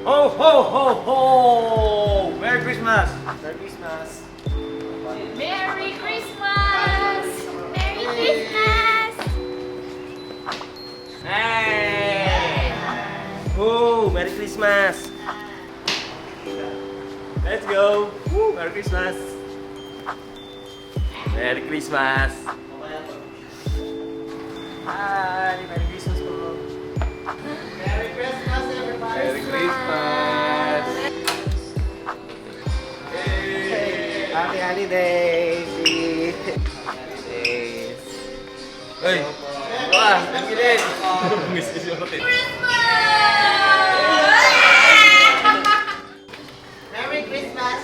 Ho, ho, ho, ho! Merry Christmas! Merry Christmas! Merry Christmas! Merry Christmas! Hey! Woo! Merry Christmas! Let's go! Woo! Merry Christmas! Merry Christmas! Hi! Merry Christmas po! Merry Christmas, everybody! Merry Christmas! Hey! Happy holidays! Holidays! Hey! Wah! Ang gilit! Miss yung rotin. Merry Christmas!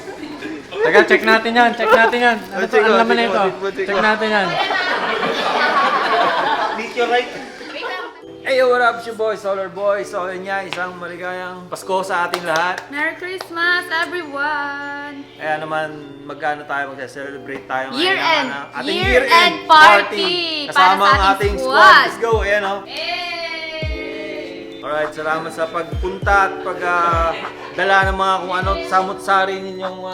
Teka, check natin yan. Check natin yan. Ano to? Ano naman na ito? Check natin yan. Video right? Hey, what up, your boys, Solar Boys? So, yun nga, isang maligayang Pasko sa ating lahat. Merry Christmas, everyone! Kaya naman, magkano tayo mag-celebrate tayo ngayon Year ng end. ating Year-end party Kasama para sa ang ating ating squad. squad. Let's go, ayan o. Hey! Alright, salamat sa pagpunta at pagdala ng mga kung ano, samot-sari ninyong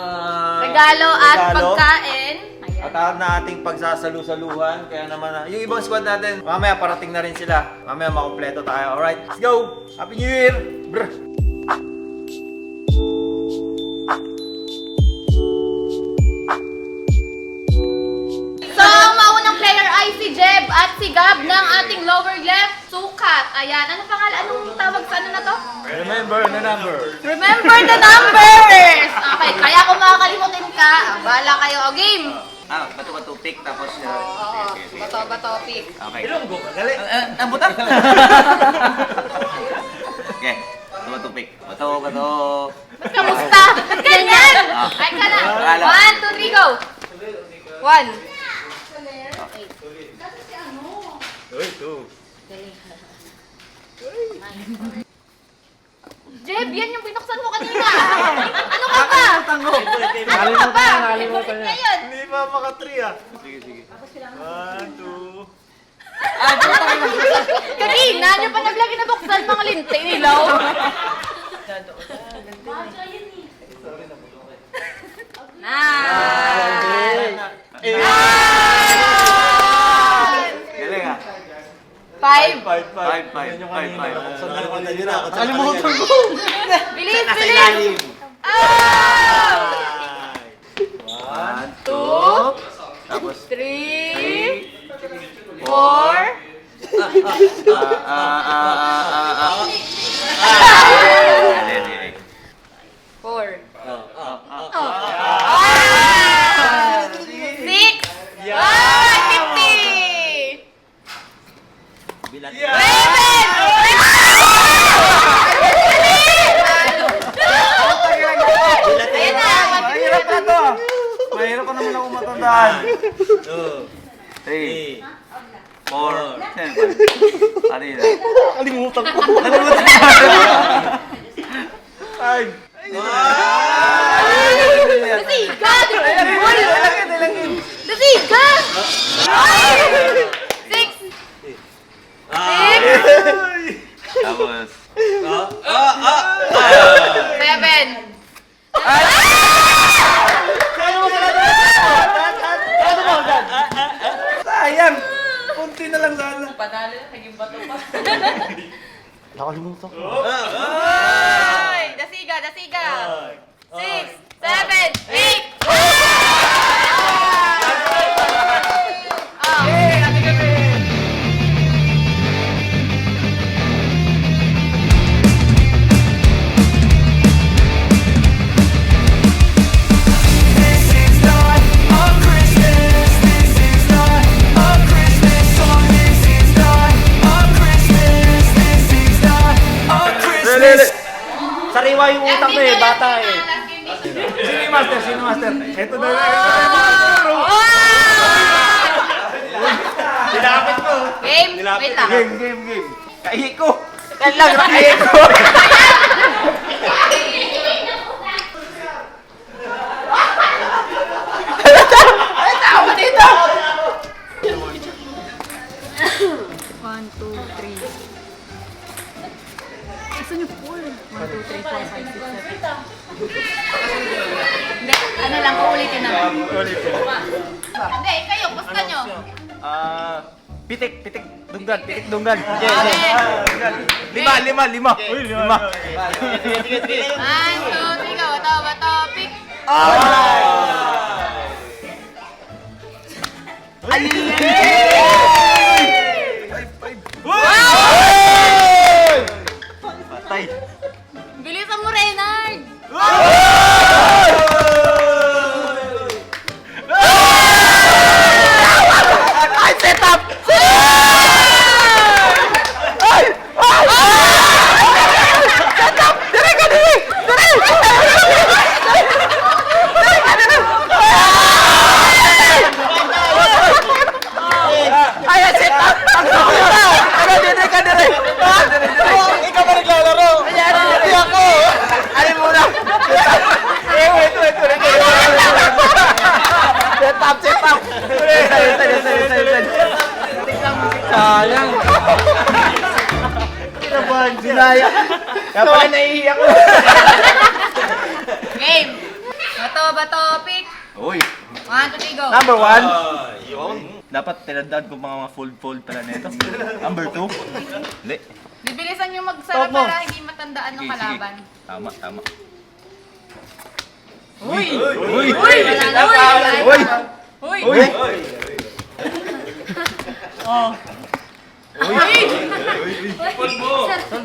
Regalo at regalo. pagkain. At na ating pagsasalu-saluhan. Kaya naman, yung ibang squad natin, mamaya parating na rin sila. Mamaya makompleto tayo. Alright, let's go! Happy New Year! Brr! So, ang maunang player ay si Jeb at si Gab ng ating lower left, Sukat. Ayan, anong pangalan? Anong tawag sa ano na to? Remember the number. Remember the numbers! Okay, kaya kung makakalimutin ka, bahala kayo. O, game! Bato-bato pick tapos... Oo, bato pick. Okay. Ilonggo ka, gali. Ang buta? Okay. Bato-bato pick. Bato-bato. Ba't kamusta? Ba't ganyan? Ay ka na. 1, 2, 3, go! 1. Uy, two. Jeb, yan yung binuksan mo kanina. Ano ka ba? Nakalimutan niya. Ngayon. Hindi pa maka-3 ah. Sige, sige. 1, 2. Kanina, nyo pa naglagi na buksan mga linti nilaw. Galing ah. 5. 5. Nakalimutan ko. Bilis, bilis. Oh! 1, 2. 2, Tapos 3, 4. Galing. 4. 6. 50. Bilat. Ayan na. Mahirap na to. Mahirap pa naman ako matandaan. 2, 3, 4, 5. Kanina. Kalimutan ko. 5. Dasiga! Dasiga! 6. 6. Tapos. 7. Sayang! Kunti na lang sana. Nakalimutan ko. Oy! Dasiga, dasiga. 6, 7, 8. Sariwa yung utak ko eh, bata eh. Sino yung master? Sino yung master? Ito na lang. Nilapit ko. Game? Wait lang. Game. Kaihi ko. Yan lang, kaihi ko. Ay, tao dito. 1, 2, 3. Saan yung 4? 1, 2, 3, 4, 5, 6, 7. Hindi, ano lang, uulitin naman. Hindi, kayo, basta nyo. Pitik, dunggan, dunggan. Lima. Lima. Sige. 1, 2, 3, go. Bato, pick. Patay. Bilisan mo, Reynard. Ay, set up! Ikaw ba naglalaro? Hindi ako! Ay muna! Ito. Set up! Sayang. Dinaya! Kaya pala naiiyak ko! Game. Bato, pick. Uy! 1, 2, 3, go. Number 1. Yun. Dapat tinandaan ko mga fold pala nito. Number 2. Hindi. Bibilisan nyo magsara Stop mo. para hindi matandaan ng kalaban. Tama. Uy! Uy! Wala na, Uy! Uy!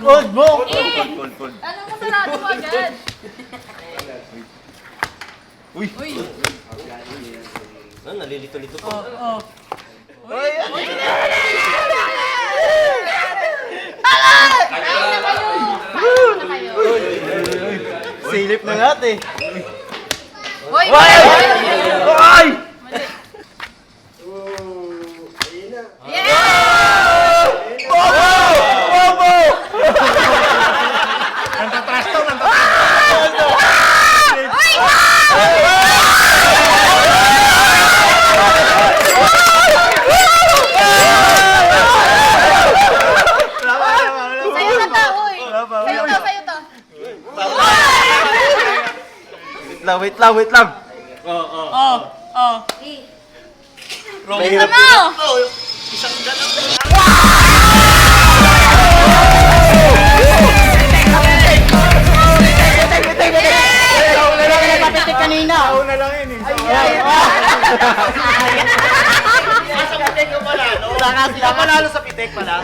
Fold mo! Fold. Anong masarado mo agad? Uy! Nalilito-lito po. Kayo na kayo. Silip na natin. Uy! Ay! Yeah! Bobo! Sa'yo na to, uy! Sa'yo to! Wait lang. Bilisan mo! Napapitik kanina. Una lang yun eh. Sa pitik ko pala, no? Sila panalo sa pitik pala.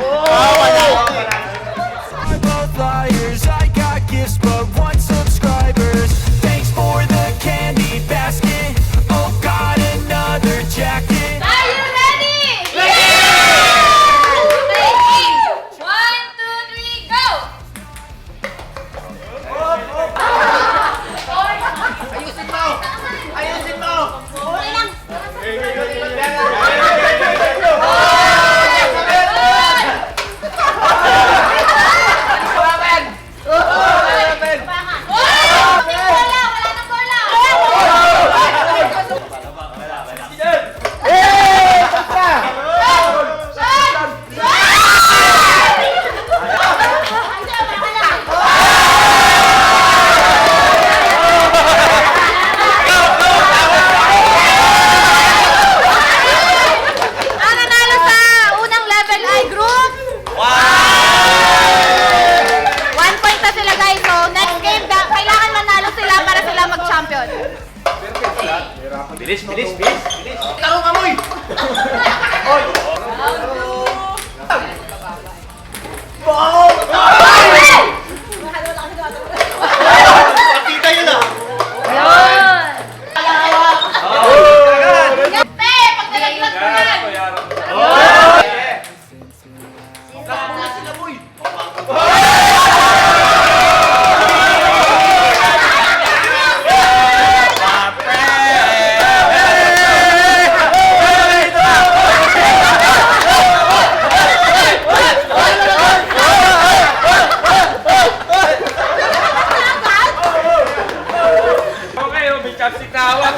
both liars. I got gifts, but want subscribers. Thanks for the candy basket. Oh, got another jacket. Are you ready? Yeah! Okay, 1, 2, 3, go! Ayusin mo! Okay lang. Ang nanalo sa unang level ay group. 1 point na sila guys. So next game, kailangan manalo sila para sila mag-champion. Bilis. Tarong amoy! Pakita yun ah! Pe, pag nalaglag mo yan. Okay, may chopstick na hawak.